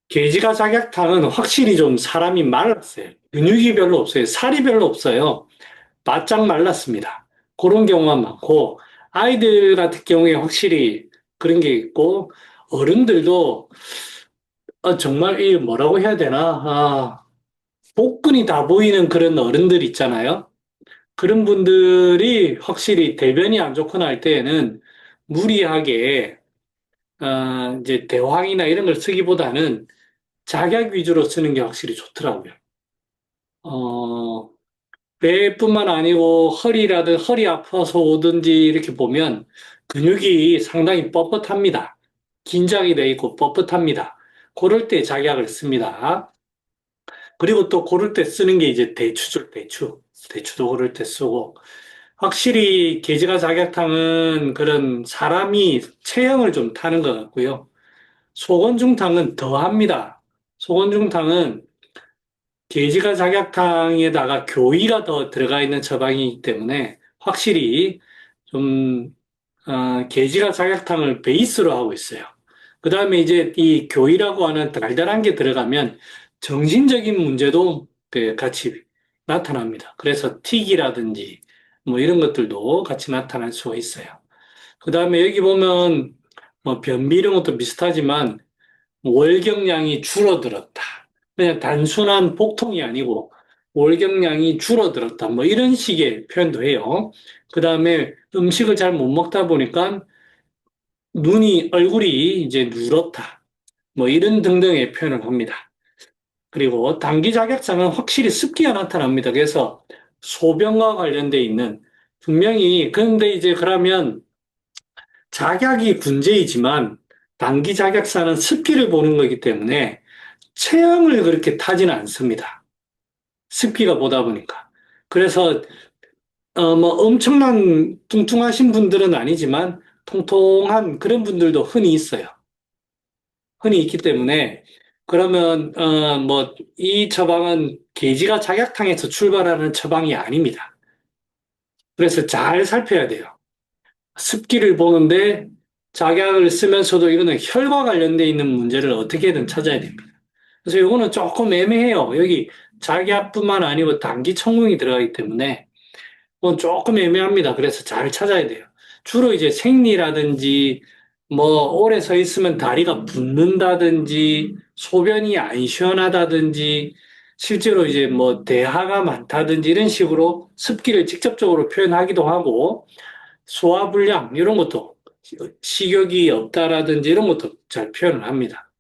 게지가 작약탕은 확실히 좀 사람이 말랐어요. 근육이 별로 없어요. 살이 별로 없어요. 바짝 말랐습니다. 그런 경우가 많고, 아이들 같은 경우에 확실히 그런 게 있고, 어른들도 정말 이 뭐라고 해야 되나? 복근이 다 보이는 그런 어른들 있잖아요. 그런 분들이 확실히 대변이 안 좋거나 할 때에는 무리하게 이제 대황이나 이런 걸 쓰기보다는 작약 위주로 쓰는 게 확실히 좋더라고요. 어, 배뿐만 아니고 허리라든 허리 아파서 오든지 이렇게 보면 근육이 상당히 뻣뻣합니다. 긴장이 돼 있고 뻣뻣합니다. 그럴 때 작약을 씁니다. 그리고 또 고를 때 쓰는 게 이제 대추죠, 대추. 대추도 고를 때 쓰고. 확실히 게지가 작약탕은 그런 사람이 체형을 좀 타는 것 같고요. 소건중탕은 더합니다. 소건중탕은 게지가 작약탕에다가 교이가 더 들어가 있는 처방이기 때문에 확실히 좀 게지가 작약탕을 베이스로 하고 있어요. 그 다음에 이제 이 교이라고 하는 달달한 게 들어가면 정신적인 문제도 같이 나타납니다. 그래서 틱이라든지 뭐 이런 것들도 같이 나타날 수가 있어요. 그 다음에 여기 보면 뭐 변비 이런 것도 비슷하지만 월경량이 줄어들었다. 그냥 단순한 복통이 아니고 월경량이 줄어들었다. 뭐 이런 식의 표현도 해요. 그 다음에 음식을 잘 못 먹다 보니까 얼굴이 이제 누렇다. 뭐 이런 등등의 표현을 합니다. 그리고 단기 자격장은 확실히 습기가 나타납니다. 그래서 소변과 관련돼 있는 분명히 그런데 이제 그러면 작약이 군제이지만 단기 자격사는 습기를 보는 거기 때문에 체형을 그렇게 타지는 않습니다. 습기가 보다 보니까. 그래서 뭐 엄청난 뚱뚱하신 분들은 아니지만 통통한 그런 분들도 흔히 있어요. 흔히 있기 때문에 그러면 뭐 이 처방은 계지가 작약탕에서 출발하는 처방이 아닙니다. 그래서 잘 살펴야 돼요. 습기를 보는데 작약을 쓰면서도 이거는 혈과 관련돼 있는 문제를 어떻게든 찾아야 됩니다. 그래서 이거는 조금 애매해요. 여기 작약뿐만 아니고 단기 천궁이 들어가기 때문에 그건 조금 애매합니다. 그래서 잘 찾아야 돼요. 주로 이제 생리라든지 뭐 오래 서 있으면 다리가 붓는다든지 소변이 안 시원하다든지 실제로 이제 뭐 대하가 많다든지 이런 식으로 습기를 직접적으로 표현하기도 하고 소화불량 이런 것도 식욕이 없다라든지 이런 것도 잘 표현을 합니다.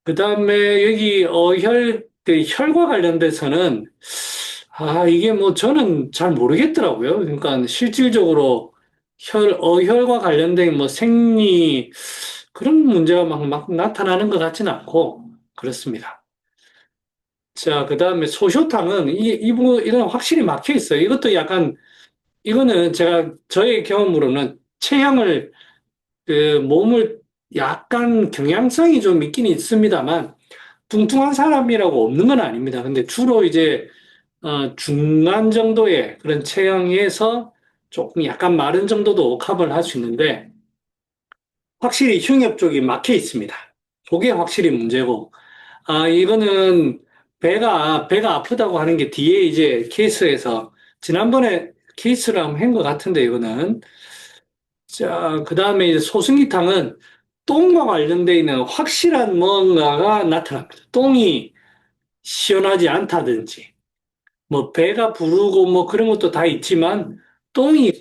그 다음에 여기 그 혈과 관련돼서는 이게 뭐 저는 잘 모르겠더라고요. 그러니까 실질적으로 어혈과 관련된 뭐 생리 그런 문제가 막 나타나는 것 같지는 않고 그렇습니다. 자, 그 다음에 소쇼탕은 이건 확실히 막혀 있어요. 이것도 약간 이거는 저의 경험으로는 체형을 몸을 약간 경향성이 좀 있긴 있습니다만 뚱뚱한 사람이라고 없는 건 아닙니다. 근데 주로 이제 중간 정도의 그런 체형에서 조금 약간 마른 정도도 옥합을 할 수 있는데 확실히 흉엽 쪽이 막혀 있습니다. 그게 확실히 문제고 이거는 배가 아프다고 하는 게 뒤에 이제 케이스에서 지난번에 케이스를 한번 한 것 같은데 이거는 자, 그 다음에 이제 소승기탕은 똥과 관련되어 있는 확실한 뭔가가 나타납니다. 똥이 시원하지 않다든지, 뭐 배가 부르고 뭐 그런 것도 다 있지만, 똥이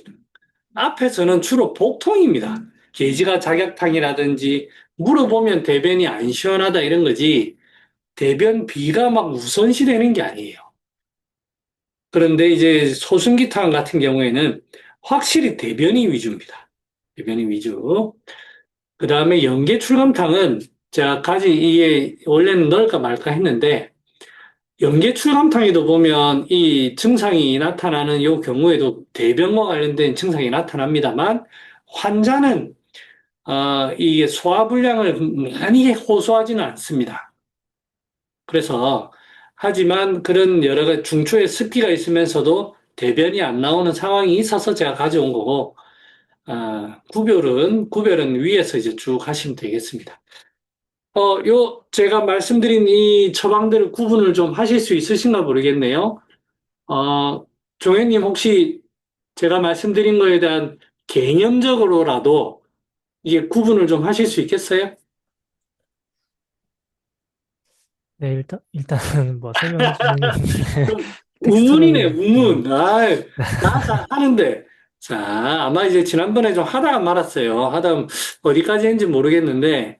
앞에서는 주로 복통입니다. 게지가 작약탕이라든지, 물어보면 대변이 안 시원하다 이런 거지, 대변 비가 막 우선시 되는 게 아니에요. 그런데 이제 소승기탕 같은 경우에는 확실히 대변이 위주입니다. 대변이 위주. 그 다음에 연계 출감탕은 제가 이게 원래는 넣을까 말까 했는데, 연계 출감탕에도 보면 이 증상이 나타나는 이 경우에도 대변과 관련된 증상이 나타납니다만, 환자는, 이게 소화불량을 많이 호소하지는 않습니다. 그래서, 하지만 그런 여러 가지 중초에 습기가 있으면서도 대변이 안 나오는 상황이 있어서 제가 가져온 거고, 구별은 위에서 이제 쭉 하시면 되겠습니다. 제가 말씀드린 이 처방들을 구분을 좀 하실 수 있으신가 모르겠네요. 어, 종현님 혹시 제가 말씀드린 거에 대한 개념적으로라도 이게 구분을 좀 하실 수 있겠어요? 네, 일단은 뭐 설명해 주신 좀 우문이네, 텍스트로는, 네, 우문. 나 하는데. 자, 아마 이제 지난번에 좀 하다가 말았어요. 어디까지 했는지 모르겠는데,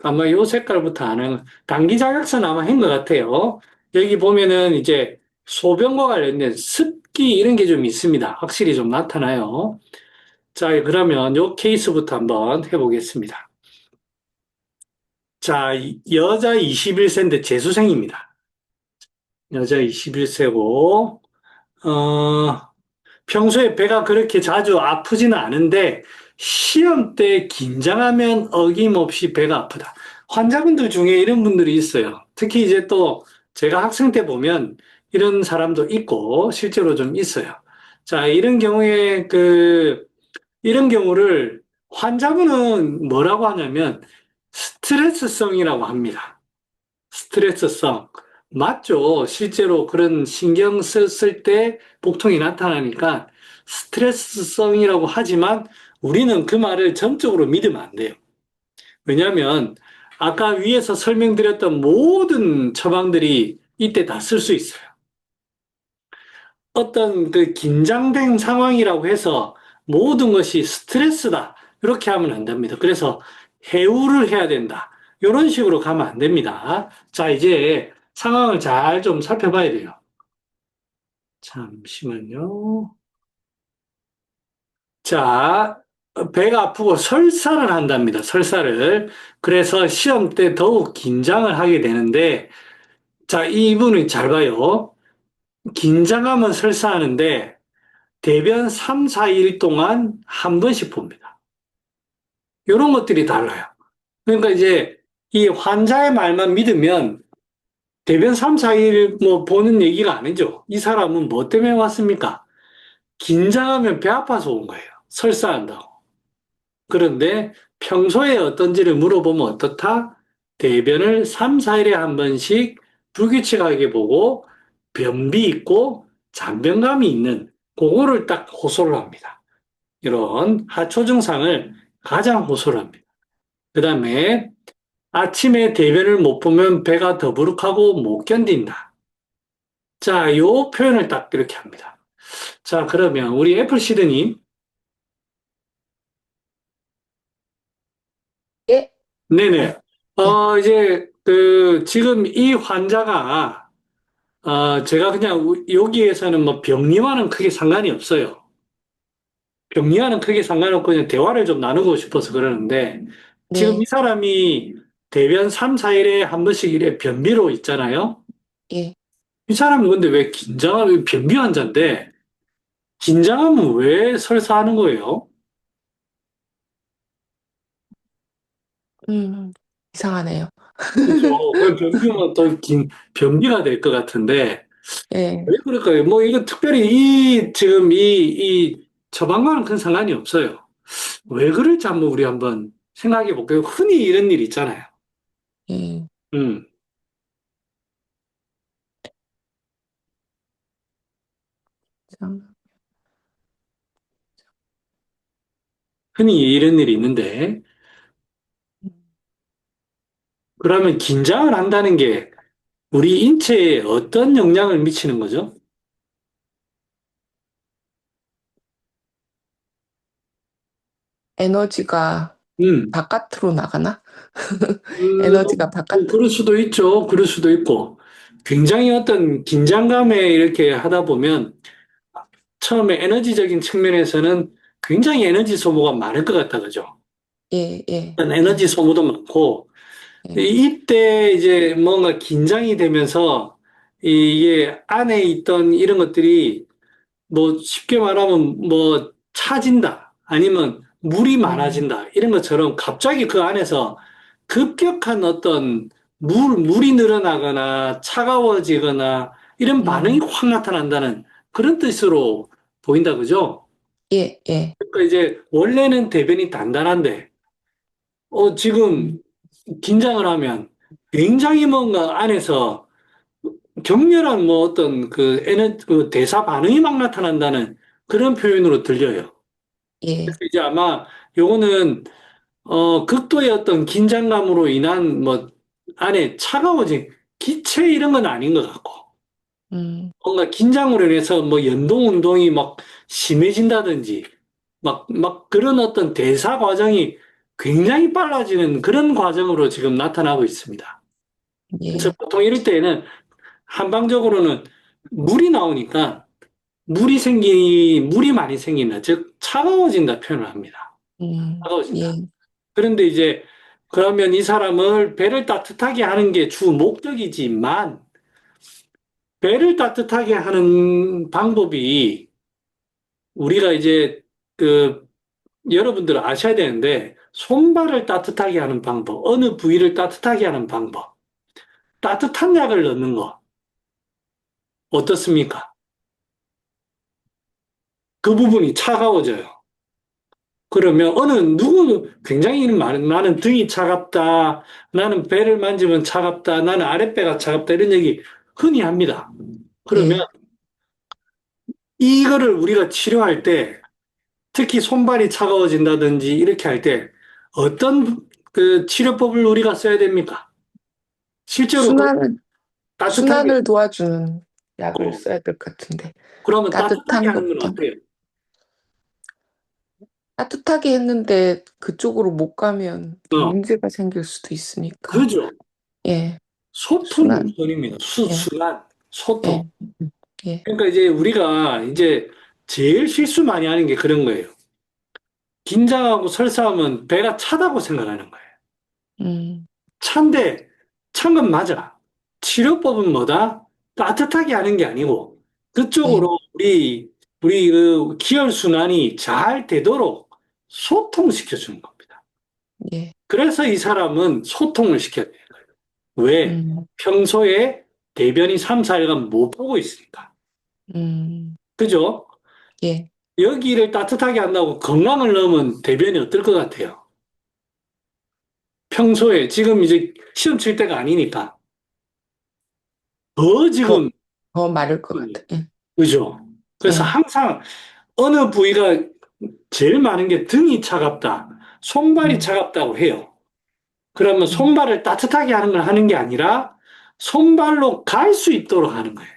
아마 요 색깔부터 아는, 단기 자격선 아마 한 것 같아요. 여기 보면은 이제 소변과 관련된 습기 이런 게 좀 있습니다. 확실히 좀 나타나요. 자, 그러면 요 케이스부터 한번 해보겠습니다. 자, 여자 21세인데 재수생입니다. 여자 21세고, 평소에 배가 그렇게 자주 아프지는 않은데 시험 때 긴장하면 어김없이 배가 아프다. 환자분들 중에 이런 분들이 있어요. 특히 이제 또 제가 학생 때 보면 이런 사람도 있고 실제로 좀 있어요. 자, 이런 경우를 환자분은 뭐라고 하냐면 스트레스성이라고 합니다. 스트레스성. 맞죠. 실제로 그런 신경 썼을 때 복통이 나타나니까 스트레스성이라고 하지만 우리는 그 말을 전적으로 믿으면 안 돼요. 왜냐하면 아까 위에서 설명드렸던 모든 처방들이 이때 다 쓸 수 있어요. 어떤 그 긴장된 상황이라고 해서 모든 것이 스트레스다. 이렇게 하면 안 됩니다. 그래서 해우를 해야 된다. 이런 식으로 가면 안 됩니다. 자, 이제 상황을 잘 좀 살펴봐야 돼요. 잠시만요. 자, 배가 아프고 설사를 한답니다. 설사를. 그래서 시험 때 더욱 긴장을 하게 되는데, 자, 이분은 잘 봐요. 긴장하면 설사하는데, 대변 3, 4일 동안 한 번씩 봅니다. 이런 것들이 달라요. 그러니까 이제 이 환자의 말만 믿으면 대변 3, 4일 뭐 보는 얘기가 아니죠. 이 사람은 뭐 때문에 왔습니까? 긴장하면 배 아파서 온 거예요. 설사한다고. 그런데 평소에 어떤지를 물어보면 어떻다? 대변을 3, 4일에 한 번씩 불규칙하게 보고 변비 있고 잔변감이 있는 그거를 딱 호소를 합니다. 이런 하초 증상을 가장 호소를 합니다. 그 다음에 아침에 대변을 못 보면 배가 더부룩하고 못 견딘다. 자, 요 표현을 딱 이렇게 합니다. 자, 그러면 우리 애플 시드님, 예, 네네. 예, 지금 이 환자가, 제가 그냥 여기에서는 뭐 병리와는 크게 상관이 없어요. 병리와는 크게 상관없고 그냥 대화를 좀 나누고 싶어서 그러는데, 지금 이 네, 사람이 대변 3, 4일에 한 번씩 이래 변비로 있잖아요. 예. 이 사람은 근데 왜 긴장하면 변비 환자인데, 긴장하면 왜 설사하는 거예요? 음, 이상하네요. 그렇죠. 그 변비면 변비가 될 것 같은데, 예, 왜 그럴까요? 뭐, 이거 특별히 이 처방과는 큰 상관이 없어요. 왜 그럴지 한번 우리 한번 생각해 볼게요. 흔히 이런 일 있잖아요. 예. 음, 참, 흔히 이런 일이 있는데, 음. 그러면 긴장을 한다는 게 우리 인체에 어떤 영향을 미치는 거죠? 에너지가 음, 바깥으로 나가나? 음, 에너지가 바깥, 그럴 수도 있죠. 그럴 수도 있고. 굉장히 어떤 긴장감에 이렇게 하다 보면 처음에 에너지적인 측면에서는 굉장히 에너지 소모가 많을 것 같다, 그죠? 예, 예, 어떤 예, 에너지 소모도 많고, 예, 이때 이제 뭔가 긴장이 되면서 이게 안에 있던 이런 것들이 뭐 쉽게 말하면 뭐 차진다 아니면 물이 음, 많아진다 이런 것처럼 갑자기 그 안에서 급격한 어떤 물이 늘어나거나 차가워지거나 이런 반응이 음, 확 나타난다는 그런 뜻으로 보인다, 그죠? 예, 예, 그러니까 이제 원래는 대변이 단단한데 지금 긴장을 하면 굉장히 뭔가 안에서 격렬한 뭐 어떤 그 대사 반응이 막 나타난다는 그런 표현으로 들려요. 예, 그래서 이제 아마 요거는 극도의 어떤 긴장감으로 인한 뭐 안에 차가워진 기체 이런 건 아닌 것 같고 음, 뭔가 긴장으로 인해서 뭐 연동 운동이 막 심해진다든지 막 그런 어떤 대사 과정이 굉장히 빨라지는 그런 과정으로 지금 나타나고 있습니다. 그래서 예, 보통 이럴 때에는 한방적으로는 물이 나오니까 물이 많이 생긴다. 즉 차가워진다 표현을 합니다. 예, 차가워진다. 그런데 이제 그러면 이 사람을 배를 따뜻하게 하는 게 주 목적이지만 배를 따뜻하게 하는 방법이 우리가 이제 그 여러분들 아셔야 되는데 손발을 따뜻하게 하는 방법, 어느 부위를 따뜻하게 하는 방법, 따뜻한 약을 넣는 거 어떻습니까? 그 부분이 차가워져요. 그러면 누구는 굉장히 많은 나는 등이 차갑다, 나는 배를 만지면 차갑다, 나는 아랫배가 차갑다 이런 얘기 흔히 합니다. 그러면 예. 이거를 우리가 치료할 때 특히 손발이 차가워진다든지 이렇게 할 때 어떤 그 치료법을 우리가 써야 됩니까? 실제로 순환을, 따뜻하게 순환을 도와주는 약을 어, 써야 될 것 같은데. 그러면 따뜻하게 따뜻한 하는 건 것보다. 어때요? 따뜻하게 했는데 그쪽으로 못 가면 또 어, 문제가 생길 수도 있으니까. 그죠? 예, 소통 순환. 우선입니다. 예, 순환, 소통. 예, 예, 그러니까 이제 우리가 이제 제일 실수 많이 하는 게 그런 거예요. 긴장하고 설사하면 배가 차다고 생각하는 거예요. 음, 찬데, 찬 건 맞아. 치료법은 뭐다? 따뜻하게 하는 게 아니고, 예, 그쪽으로 우리 그 기혈순환이 잘 되도록 소통시켜 주는 겁니다. 예, 그래서 이 사람은 소통을 시켜야 돼요. 왜? 음, 평소에 대변이 3, 4일간 못 보고 있으니까. 음, 그죠? 예. 여기를 따뜻하게 한다고 건강을 넣으면 대변이 어떨 것 같아요? 평소에, 지금 이제 시험 칠 때가 아니니까. 더 더, 지금, 더 마를 것 같아. 예, 그죠? 그래서 예, 항상 어느 부위가 제일 많은 게 등이 차갑다, 손발이 음, 차갑다고 해요. 그러면 음, 손발을 따뜻하게 하는 걸 하는 게 아니라 손발로 갈 수 있도록 하는 거예요.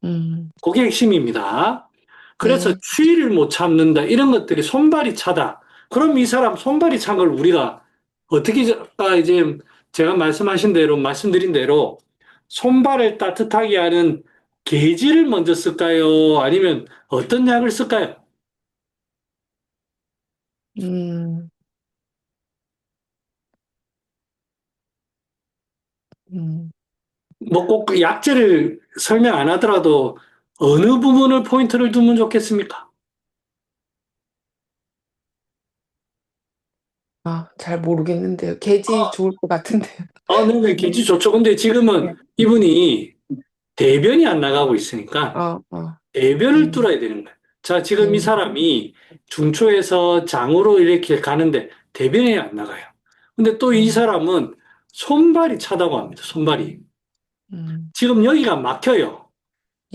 음, 그게 핵심입니다. 그래서 예, 추위를 못 참는다, 이런 것들이 손발이 차다. 그럼 이 사람 손발이 찬 걸 우리가 어떻게, 아까 이제 제가 말씀드린 대로 손발을 따뜻하게 하는 계지를 먼저 쓸까요? 아니면 어떤 약을 쓸까요? 음, 음. 뭐 꼭 그 약제를 설명 안 하더라도 어느 부분을 포인트를 두면 좋겠습니까? 아, 잘 모르겠는데요. 게지 좋을 것 같은데요. 네네, 계지 좋죠. 근데 지금은 예, 이분이 대변이 안 나가고 있으니까 어, 대변을 음, 뚫어야 되는 거예요. 자, 지금 이 음, 사람이 중초에서 장으로 이렇게 가는데 대변이 안 나가요. 근데 또 이 음, 사람은 손발이 차다고 합니다. 손발이. 음, 지금 여기가 막혀요.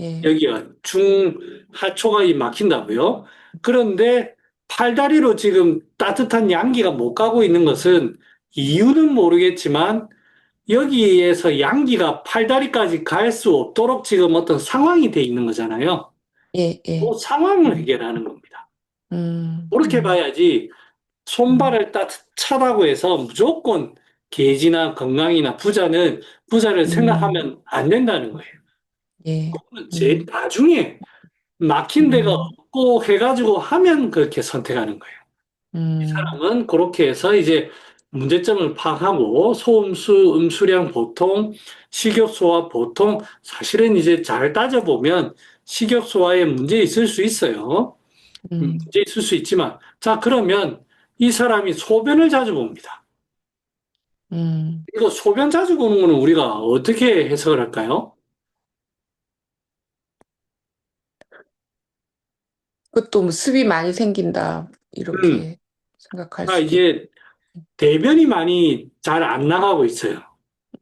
예, 여기가 중하초가 막힌다고요. 그런데 팔다리로 지금 따뜻한 양기가 못 가고 있는 것은 이유는 모르겠지만 여기에서 양기가 팔다리까지 갈 수 없도록 지금 어떤 상황이 돼 있는 거잖아요. 예, 예, 그 상황을 해결하는 겁니다. 음, 그렇게 음, 봐야지 음, 손발을 차다고 해서 무조건 계지나 건강이나 부자를 음, 생각하면 안 된다는 거예요. 예, 제 나중에 막힌 데가 음, 없고 해가지고 하면 그렇게 선택하는 거예요. 이 음, 사람은 그렇게 해서 이제 문제점을 파악하고 소음수, 음수량 보통, 식욕소화 보통, 사실은 이제 잘 따져보면 식욕소화에 문제 있을 수 있어요. 음, 문제 있을 수 있지만, 자, 그러면 이 사람이 소변을 자주 봅니다. 음. 이거 소변 자주 보는 거는 우리가 어떻게 해석을 할까요? 그것도 뭐 습이 많이 생긴다, 음, 이렇게 생각할 아, 수도 있고. 이제 대변이 많이 잘 안 나가고 있어요.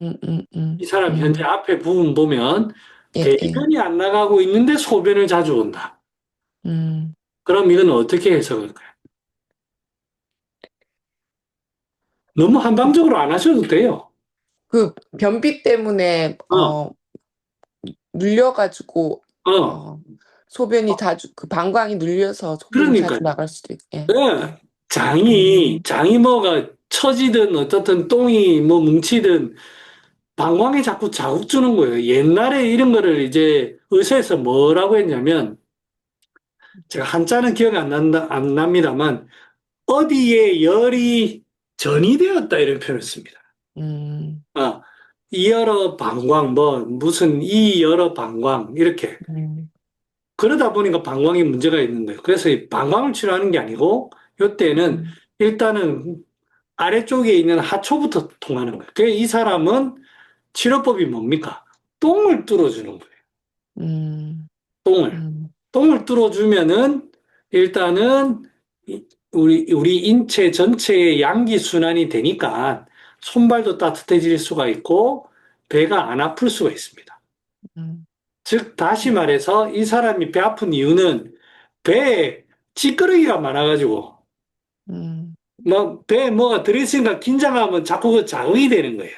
음, 음, 음, 이 사람 현재 음. 앞에 부분 보면 예, 예. 대변이 안 나가고 있는데 소변을 자주 본다. 음. 그럼 이건 어떻게 해석할까요? 너무 한방적으로 안 하셔도 돼요. 그 변비 때문에 어, 눌려가지고 어. 어 소변이 자주 그 방광이 눌려서 소변이 자주 그러니까요. 나갈 수도 있게. 네. 음, 장이 뭐가 처지든 어떻든 똥이 뭐 뭉치든 방광에 자꾸 자극 주는 거예요. 옛날에 이런 거를 이제 의사에서 뭐라고 했냐면 제가 한자는 기억이 안 납니다만 어디에 열이 전이 되었다 이런 표현을 씁니다. 음, 아, 이열어 방광 뭐 무슨 이열어 방광 이렇게 음, 그러다 보니까 방광에 문제가 있는 거예요. 그래서 이 방광을 치료하는 게 아니고 이때는 음, 일단은 아래쪽에 있는 하초부터 통하는 거예요. 그래서 이 사람은 치료법이 뭡니까? 똥을 뚫어주는 거예요. 음, 똥을. 음, 똥을 뚫어주면은 일단은 우리 인체 전체의 양기 순환이 되니까 손발도 따뜻해질 수가 있고 배가 안 아플 수가 있습니다. 음, 즉, 다시 말해서 이 사람이 배 아픈 이유는 배에 찌꺼기가 많아가지고 음, 뭐 배에 뭐가 들어있으니까 긴장하면 자꾸 그 자극이 되는 거예요.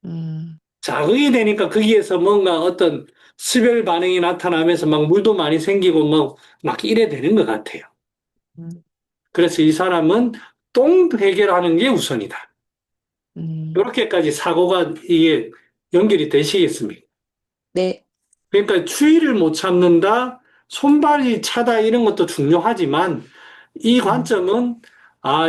음, 자극이 되니까 거기에서 뭔가 어떤 수별 반응이 나타나면서 막 물도 많이 생기고 막 이래 되는 것 같아요. 음, 그래서 이 사람은 똥 해결하는 게 우선이다. 음. 이렇게까지 사고가 이게 연결이 되시겠습니까? 네. 그러니까 추위를 못 참는다, 손발이 차다 이런 것도 중요하지만 이 음, 관점은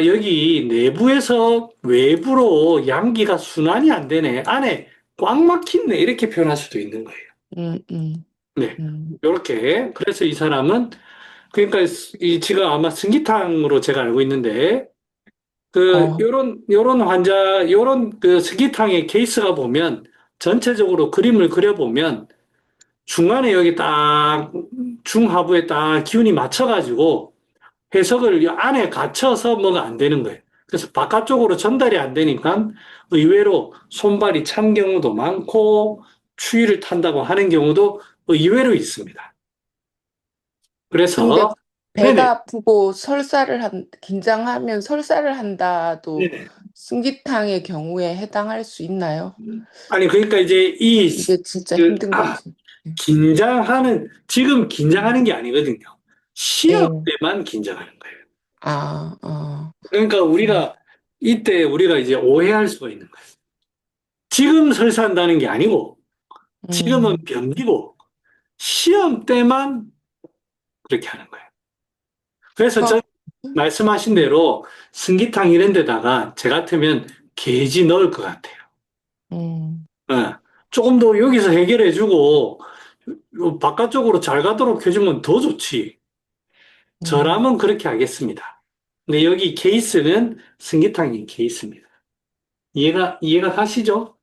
여기 내부에서 외부로 양기가 순환이 안 되네. 안에 꽉 막힌네. 이렇게 표현할 수도 있는 거예요. 음, 음, 네. 음. 이렇게. 그래서 이 사람은 그러니까 이 지금 아마 승기탕으로 제가 알고 있는데 그 어, 요런 환자 요런 그 승기탕의 케이스가 보면 전체적으로 그림을 그려보면 중간에 여기 딱 중하부에 딱 기운이 맞춰가지고 해석을 이 안에 갇혀서 뭐가 안 되는 거예요. 그래서 바깥쪽으로 전달이 안 되니까 의외로 손발이 찬 경우도 많고 추위를 탄다고 하는 경우도 의외로 있습니다. 근데 그래서 배가 네네 아프고 긴장하면 설사를 한다도 네네 승기탕의 경우에 해당할 수 있나요? 아니 그러니까 이제 이 이게 진짜 그, 힘든 거지. 지금 음. 긴장하는 게 아니거든요. 시험 네. 때만 긴장하는 거예요. 아, 그러니까 음, 이때 우리가 이제 오해할 수가 있는 거예요. 지금 설사한다는 게 아니고 지금은 음, 변기고 시험 때만 그렇게 하는 거예요. 그래서 저 어, 말씀하신 대로 승기탕 이런 데다가 저 같으면 게지 넣을 것 같아요. 음, 예. 조금 더 여기서 해결해주고 바깥쪽으로 잘 가도록 해주면 더 좋지. 음. 저라면 그렇게 하겠습니다. 근데 여기 케이스는 승기탕인 케이스입니다. 이해가 가시죠?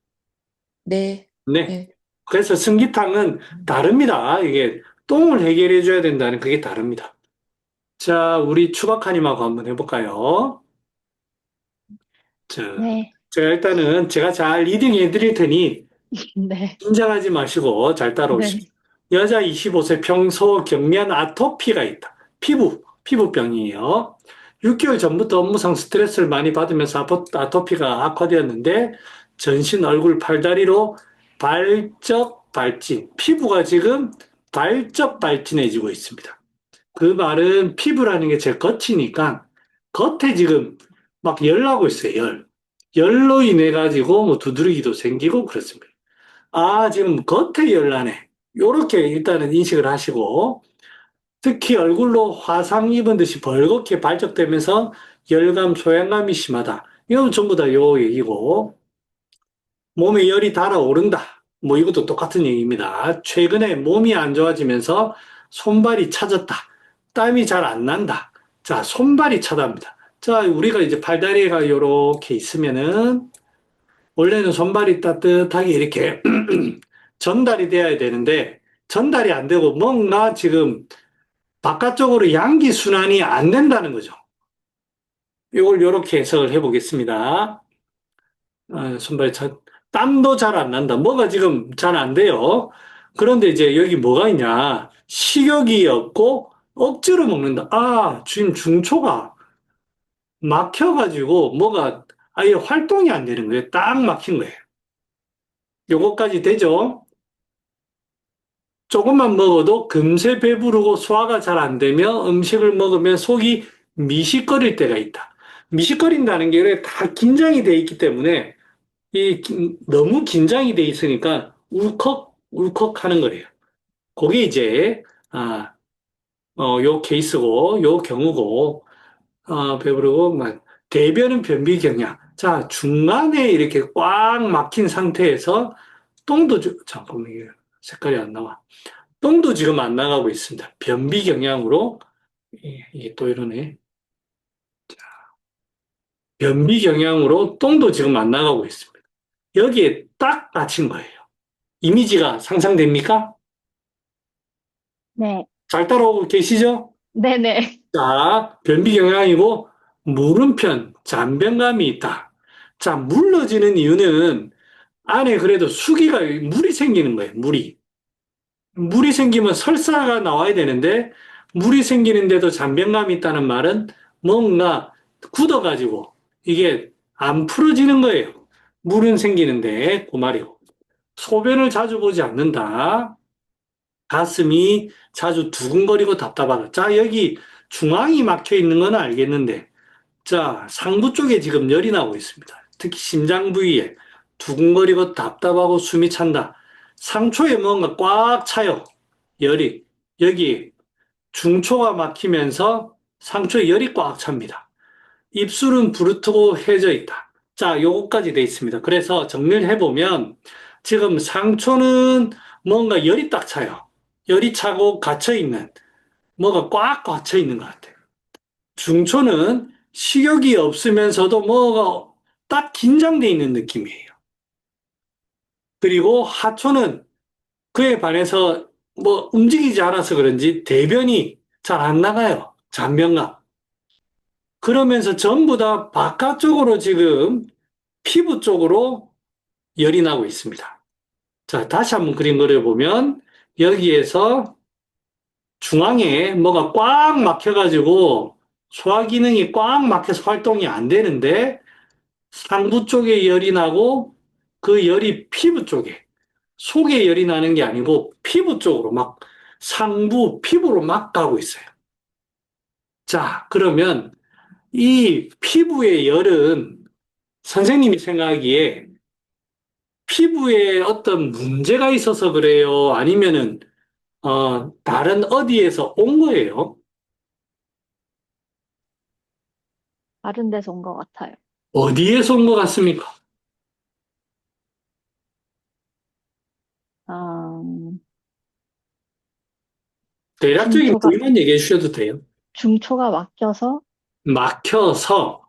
네, 네. 네, 그래서 승기탕은 다릅니다. 이게 똥을 해결해줘야 된다는 그게 다릅니다. 자, 우리 추박하님하고 한번 해볼까요? 자, 네, 제가 일단은 제가 잘 리딩 해드릴 테니 네, 긴장하지 마시고 잘 따라오십시오. 네, 여자 25세 평소 경미한 아토피가 있다. 피부병이에요. 6개월 전부터 업무상 스트레스를 많이 받으면서 아토피가 악화되었는데 전신, 얼굴, 팔다리로 발적 발진, 피부가 지금 발적 발진해지고 있습니다. 그 말은 피부라는 게 제일 겉이니까 겉에 지금 막 열나고 있어요, 열. 열로 인해 가지고 뭐 두드러기도 생기고 그렇습니다. 지금 겉에 열나네. 요렇게 일단은 인식을 하시고 특히 얼굴로 화상 입은 듯이 벌겋게 발적되면서 열감, 소양감이 심하다. 이건 전부 다 요 얘기고 몸에 열이 달아오른다. 뭐 이것도 똑같은 얘기입니다. 최근에 몸이 안 좋아지면서 손발이 차졌다. 땀이 잘 안 난다. 자, 손발이 차답니다. 자, 우리가 이제 팔다리가 요렇게 있으면은 원래는 손발이 따뜻하게 이렇게 전달이 돼야 되는데 전달이 안 되고 뭔가 지금 바깥쪽으로 양기 순환이 안 된다는 거죠. 이걸 이렇게 해석을 해보겠습니다. 손발이 땀도 잘 안 난다. 뭐가 지금 잘 안 돼요. 그런데 이제 여기 뭐가 있냐. 식욕이 없고 억지로 먹는다. 지금 중초가 막혀가지고 뭐가 아예 활동이 안 되는 거예요. 딱 막힌 거예요. 요거까지 되죠? 조금만 먹어도 금세 배부르고 소화가 잘 안 되며 음식을 먹으면 속이 미식거릴 때가 있다. 미식거린다는 게 다 긴장이 돼 있기 때문에 너무 긴장이 돼 있으니까 울컥 울컥 하는 거예요. 그게 이제 요 케이스고 요 경우고 배부르고 막 대변은 변비 경향. 자, 중간에 이렇게 꽉 막힌 상태에서 잠깐만 이게 색깔이 안 나와. 똥도 지금 안 나가고 있습니다. 변비 경향으로 이게 또 이러네. 변비 경향으로 똥도 지금 안 나가고 있습니다. 여기에 딱 갇힌 거예요. 이미지가 상상됩니까? 네. 잘 따라오고 계시죠? 네네. 자, 변비 경향이고 물음편, 잔변감이 있다. 자, 물러지는 이유는 안에 그래도 물이 생기는 거예요. 물이 생기면 설사가 나와야 되는데 물이 생기는데도 잔변감이 있다는 말은 뭔가 굳어가지고 이게 안 풀어지는 거예요. 물은 생기는데 그 말이고. 소변을 자주 보지 않는다. 가슴이 자주 두근거리고 답답하다. 자, 여기 중앙이 막혀 있는 건 알겠는데, 자, 상부 쪽에 지금 열이 나고 있습니다. 특히 심장 부위에 두근거리고 답답하고 숨이 찬다. 상초에 뭔가 꽉 차요. 열이. 여기 중초가 막히면서 상초에 열이 꽉 찹니다. 입술은 부르트고 해져 있다. 자, 요거까지 돼 있습니다. 그래서 정리를 해보면 지금 상초는 뭔가 열이 딱 차요. 열이 차고 갇혀있는, 뭐가 꽉 갇혀있는 것 같아요. 중초는 식욕이 없으면서도 뭐가 딱 긴장돼 있는 느낌이에요. 그리고 하초는 그에 반해서 뭐 움직이지 않아서 그런지 대변이 잘 안 나가요. 잔변감. 그러면서 전부 다 바깥쪽으로 지금 피부 쪽으로 열이 나고 있습니다. 자, 다시 한번 그림 그려보면 여기에서 중앙에 뭐가 꽉 막혀가지고 소화 기능이 꽉 막혀서 활동이 안 되는데 상부 쪽에 열이 나고 그 열이 피부 쪽에 속에 열이 나는 게 아니고 피부 쪽으로 막 상부 피부로 막 가고 있어요. 자, 그러면 이 피부의 열은 선생님이 생각하기에 피부에 어떤 문제가 있어서 그래요? 아니면은 다른 어디에서 온 거예요? 다른 데서 온 것 같아요. 어디에서 온 것 같습니까? 음, 대략적인 중초가, 부위만 얘기해 주셔도 돼요. 중초가 막혀서, 막혀서,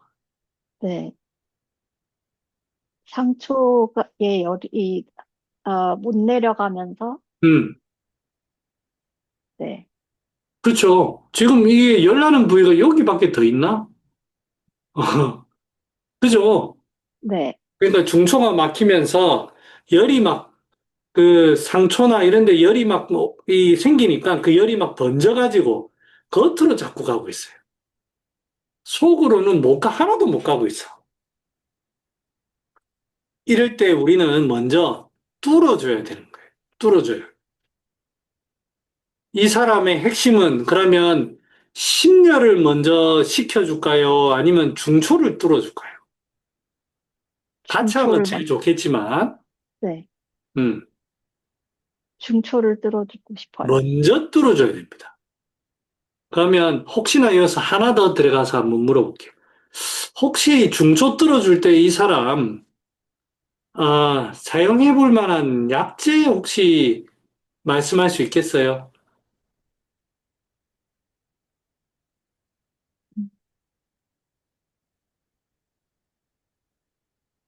네. 상초의 열이, 못 내려가면서, 음, 네. 그렇죠. 지금 이게 열나는 부위가 여기밖에 더 있나? 그죠? 네. 그러니까 중초가 막히면서 열이 막 그 상초나 이런 데 열이 막 생기니까 그 열이 막 번져가지고 겉으로 자꾸 가고 있어요. 속으로는 하나도 못 가고 있어. 이럴 때 우리는 먼저 뚫어줘야 되는 거예요. 뚫어줘요. 이 사람의 핵심은 그러면 심려를 먼저 시켜줄까요? 아니면 중초를 뚫어줄까요? 같이 하면 중초를 제일 막, 좋겠지만, 네. 음, 중초를 뚫어주고 싶어요. 먼저 뚫어줘야 됩니다. 그러면 혹시나 이어서 하나 더 들어가서 한번 물어볼게요. 혹시 중초 뚫어줄 때 이 사람, 사용해 볼 만한 약재 혹시 말씀할 수 있겠어요?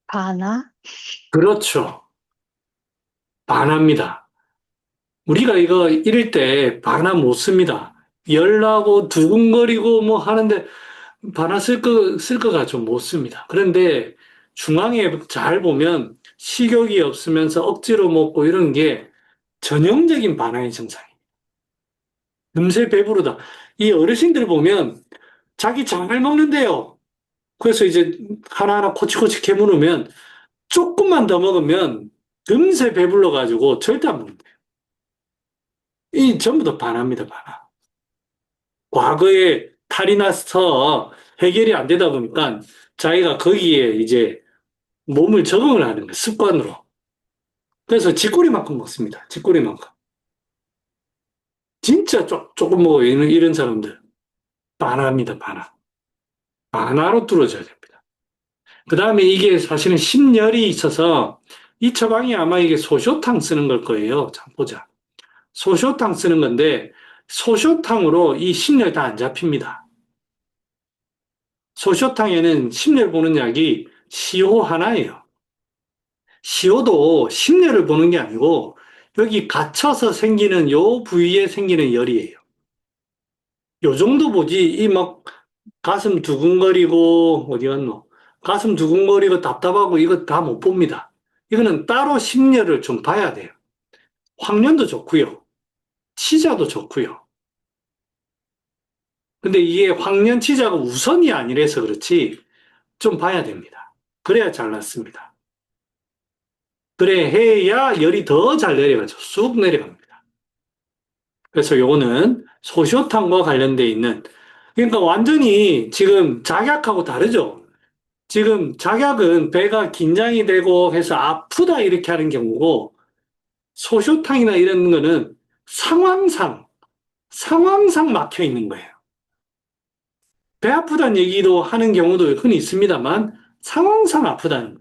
바나? 그렇죠. 반합니다. 우리가 이거 이럴 때 반합 못 씁니다. 열나고 두근거리고 뭐 하는데 반화 쓸 거가 좀 못 씁니다. 그런데 중앙에 잘 보면 식욕이 없으면서 억지로 먹고 이런 게 전형적인 반화의 증상이에요. 금세 배부르다. 이 어르신들 보면 자기 잘 먹는데요. 그래서 이제 하나하나 코치코치 캐물으면 조금만 더 먹으면 금세 배불러가지고 절대 안 먹는다. 이 전부 다 반화입니다, 반화. 과거에 탈이 나서 해결이 안 되다 보니까 자기가 거기에 이제 몸을 적응을 하는 거예요, 습관으로. 그래서 쥐꼬리만큼 먹습니다, 쥐꼬리만큼. 진짜 조금 먹어요, 이런 사람들. 반화입니다, 반화. 반화로 뚫어져야 됩니다. 그 다음에 이게 사실은 심열이 있어서 이 처방이 아마 이게 소쇼탕 쓰는 걸 거예요. 자, 보자. 소쇼탕 쓰는 건데 소쇼탕으로 이 심열 다 안 잡힙니다. 소쇼탕에는 심열 보는 약이 시호 하나예요. 시호도 심열을 보는 게 아니고 여기 갇혀서 생기는 요 부위에 생기는 열이에요. 요 정도 보지 이 막 가슴 두근거리고 어디 갔노? 가슴 두근거리고 답답하고 이거 다 못 봅니다. 이거는 따로 심열을 좀 봐야 돼요. 황련도 좋고요. 치자도 좋고요. 근데 이게 황련 치자가 우선이 아니라서 그렇지 좀 봐야 됩니다. 그래야 잘 낫습니다. 그래 해야 열이 더 잘 내려가죠. 쑥 내려갑니다. 그래서 요거는 소쇼탕과 관련돼 있는 그러니까 완전히 지금 작약하고 다르죠. 지금 작약은 배가 긴장이 되고 해서 아프다 이렇게 하는 경우고 소쇼탕이나 이런 거는 상황상 막혀 있는 거예요. 배 아프다는 얘기도 하는 경우도 흔히 있습니다만 상황상 아프다는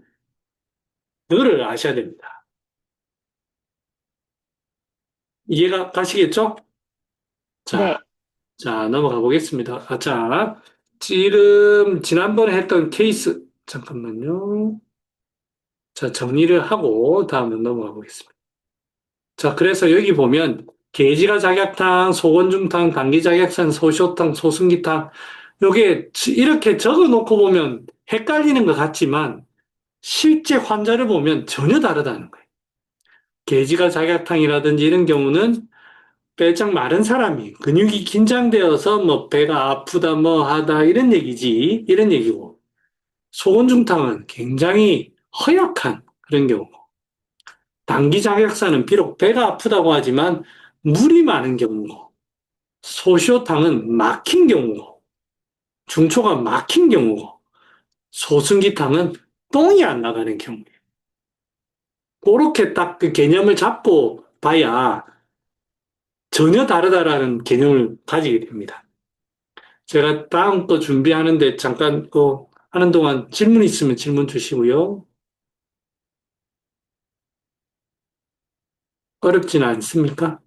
거를 아셔야 됩니다. 이해가 가시겠죠? 네. 자, 넘어가 보겠습니다. 자, 지금 지난번에 했던 케이스 잠깐만요. 자, 정리를 하고 다음에 넘어가 보겠습니다. 자, 그래서 여기 보면 게지가 작약탕, 소건중탕, 당기작약산, 소쇼탕, 소승기탕 요게 이렇게 적어 놓고 보면 헷갈리는 것 같지만 실제 환자를 보면 전혀 다르다는 거예요. 게지가 작약탕이라든지 이런 경우는 빼짝 마른 사람이 근육이 긴장되어서 뭐 배가 아프다 뭐 하다 이런 얘기지 이런 얘기고 소곤중탕은 굉장히 허약한 그런 경우고 당기작약산은 비록 배가 아프다고 하지만 물이 많은 경우고 소쇼탕은 막힌 경우고 중초가 막힌 경우고 소승기탕은 똥이 안 나가는 경우예요. 그렇게 딱 그 개념을 잡고 봐야 전혀 다르다라는 개념을 가지게 됩니다. 제가 다음 거 준비하는데 잠깐 하는 동안 질문 있으면 질문 주시고요. 어렵지는 않습니까?